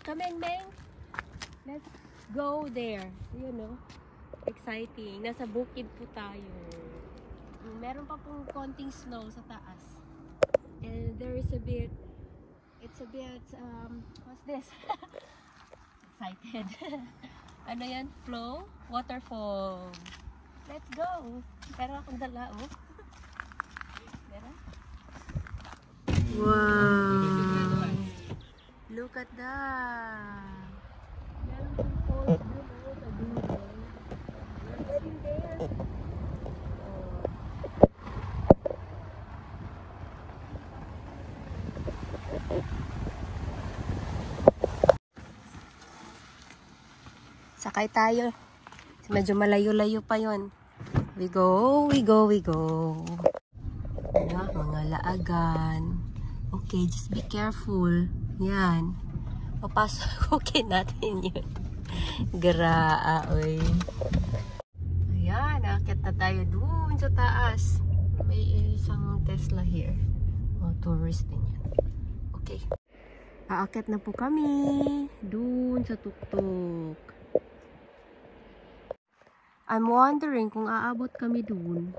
Come in, Meng. Let's go there. You know, exciting. Nasa bukid po tayo. Meron pa pong konting snow sa taas. And there is a bit, it's a bit, what's this? Excited. Ano yan? Flow? Waterfall. Let's go. Meron akong dala, oh. Meron? Wow. Look at that. Meron pong falls doon, oh, sa dulo. We're getting there. Sakay tayo. Medyo malayo-layo pa yon. We go, we go, we go. Ayan, mga laagan. Okay, just be careful. Yan. Papasokin natin yun. Graaoy. Ayan, nakakit na tayo dun sa taas. May isang Tesla here. Oh, tourist din yan. Okay. Aakit na po kami. Dun sa tuktok. I'm wondering kung aabot kami dun.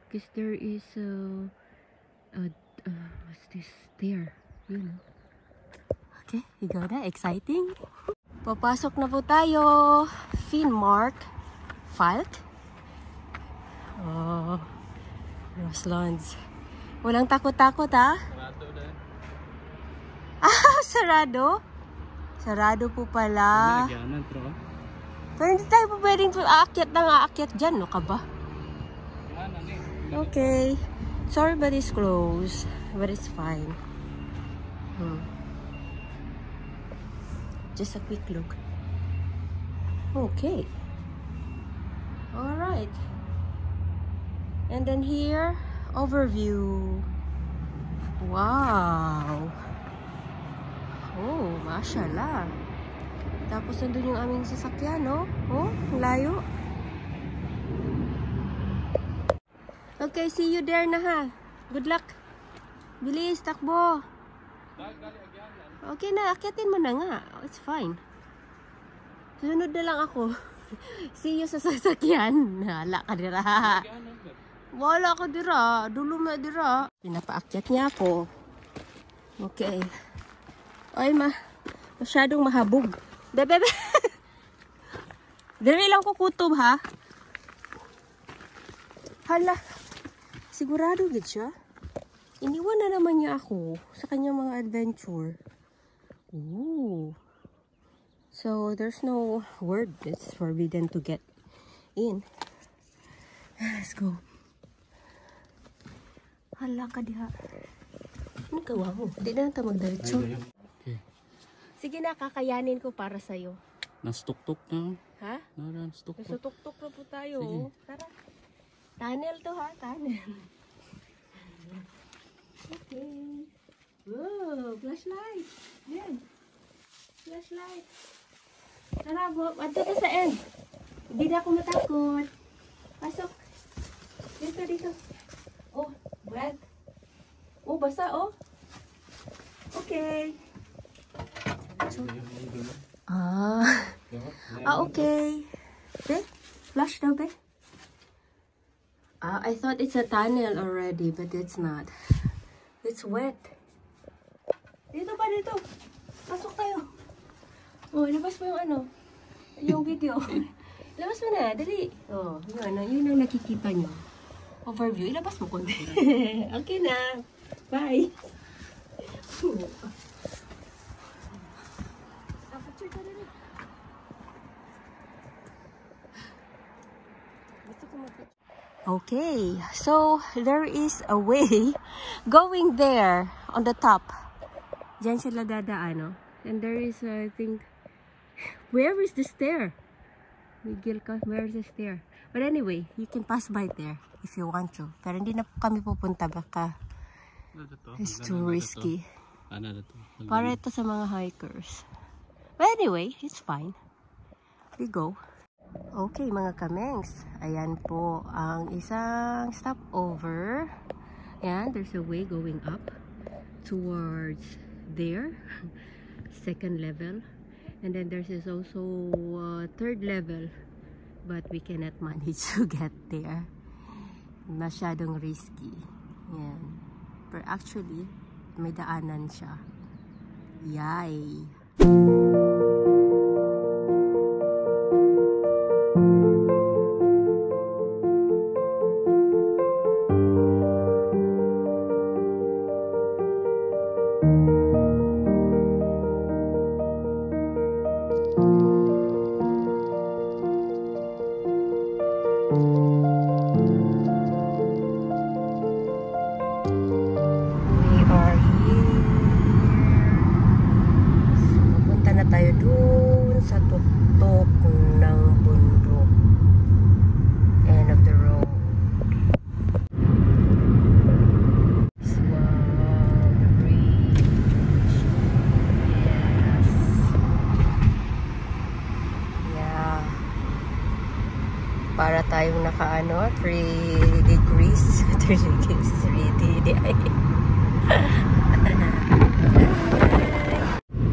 Because there is what's this? There. You know. Okay, you go na. Exciting. Papasok na po tayo. Finnmark. Falk. Oh. Rosslands. Walang takot-takot, ha? Sarado na. Ah, sarado? Sarado po pala. Pero hindi tayo po pwedeng aakyat dyan, no ka ba? Okay. Sorry, but it's closed. But it's fine. Just a quick look. Okay. Alright. And then here, overview. Wow. Oh, mashallah. Tapos nandun yung aming sasakyan, no? Oh, layo. Okay, see you there na, ha? Good luck. Bilis, takbo. Okay na, akyatin mo na nga. It's fine. Sunod na lang ako. See you sa sasakyan. Hala ka dira. Wala ka dira. Dulo na dira. Pinapaakyat niya ako. Okay. Ay, masyadong mahabog. Bebe. Dere lang ko kutob, ha? Hala. Sigurado gid siya. Iniwan na naman niya ako sa kanyang mga adventure. Ooh. So, there's no word. It's forbidden to get in. Let's go. Hala ka diha. Ano gawa mo? Hindi na natin magdiretso. Okay. Sige na, kakayanin ko para sa'yo. Nastuktok na. Ha? Nastuktok na po tayo. Sige. Tara. Tunnel to, ha? Tunnel. Okay. Whoa, flashlight. Yan. Flashlight. Tara, adto ka sa end. Hindi na ako matakot. Pasok. Dito. Oh, bread. Oh, basa, oh. Okay. Okay. Be? Flash daw, be? I thought it's a tunnel already, but it's not. It's wet. Dito ba, dito? Pasok tayo. Oh, ilabas mo yung ano, yung video. Ilabas mo na, dali. Oh, yun ang nakikita nyo. Overview, ilabas mo konti. Okay na. Bye. Okay, so there is a way going there on the top. Diyan sila dadaan, no? And there is, I think, where is the stair? Miguel, where is the stair? But anyway, you can pass by there if you want to. Pero hindi na kami pupunta, baka it's too risky. Para ito sa mga hikers. But anyway, it's fine. We go. Okay, mga kamengs. Ayan po ang isang stopover. Ayan, there's a way going up towards there. second level, and then there's also third level, but we cannot manage to get there. Masyadong risky. Yan. But actually, may daanan siya. Yay! Tayo dun sa tuktok ng bundok. End of the road. Wow, the bridge. Yes. Yeah. Para tayong naka 3 degrees. 3 degrees. 3 degrees.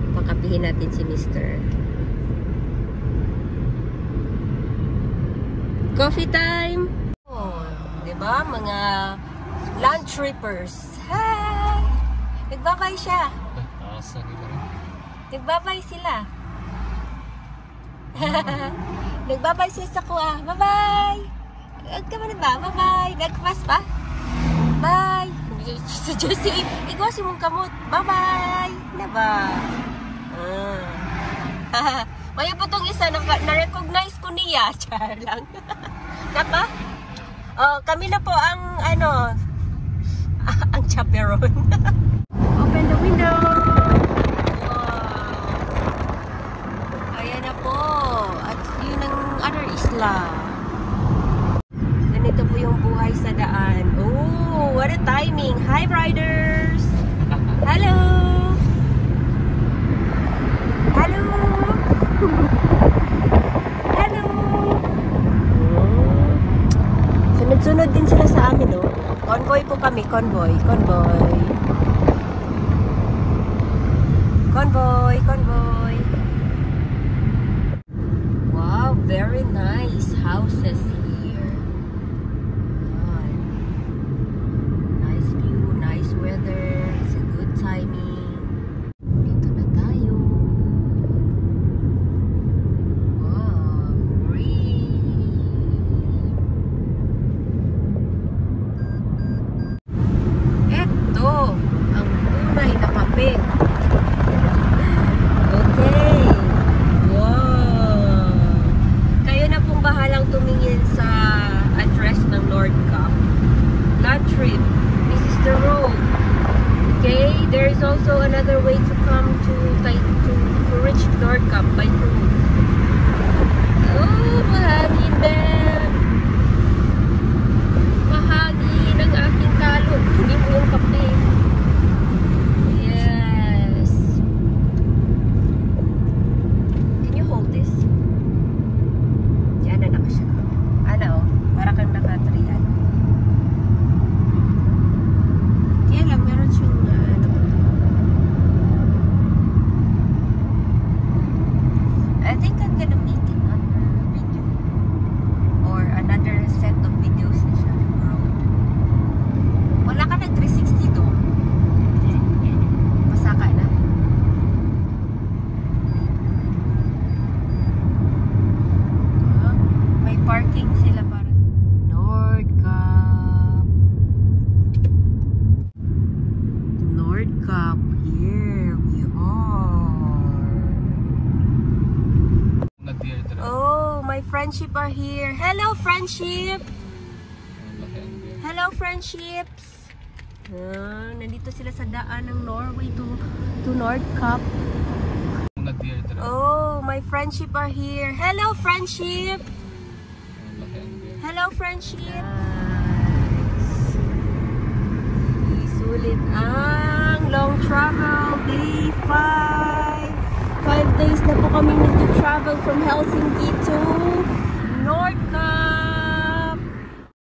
Pakapihin natin si Mr. Coffee time! Oh, diba? Mga land trippers. Hi! Nagbabay siya. Nagbabay sila. Nagbabay sila sa kuha. Bye-bye! Nagkamanad ba? Bye-bye! Nagpas pa? Bye! Si Josie, igwasin mong kamot. Bye-bye! Diba? Maya po itong isa, na-recognize ko niya. Char lang. Naka? Kami na po ang, ang chaperon. Open the window! Ayan na po. At yun ang other isla. Ganito po yung buhay sa daan. Oh, what a timing! Hi, riders! Hello! Hello! Hello! Sunod-sunod din sila sa amin, oh. Convoy po kami, convoy. Convoy. Convoy, convoy. Wow, very nice houses here. Nice view, nice weather. It's a good timing. Okay. Wow. Kayo na pong bahalang tumingin sa address ng Nordkapp. Land trip. This is the road. Okay. There is also another way to come to reach Nordkapp by cruise. Oh, mahangin din. Mahangin ang aking kalot. Hindi mo yung kape. Para kang nakatriyan. Kaya lang, meron siyang I think I'm gonna make it another video or another set of videos na siya road. Wala ka nag 360 do? Pasaka na? May parking sila para Nordkapp, here we are. Oh, my friendship are here. Hello, friendship. Hello, friendships. Nandito sila sa daan ng Norway to Nordkapp. Oh, my friendship are here. Hello, friendship. Hello, friendship. Sulit ang long travel, day 5. 5 days na po kami nag-travel from Helsinki to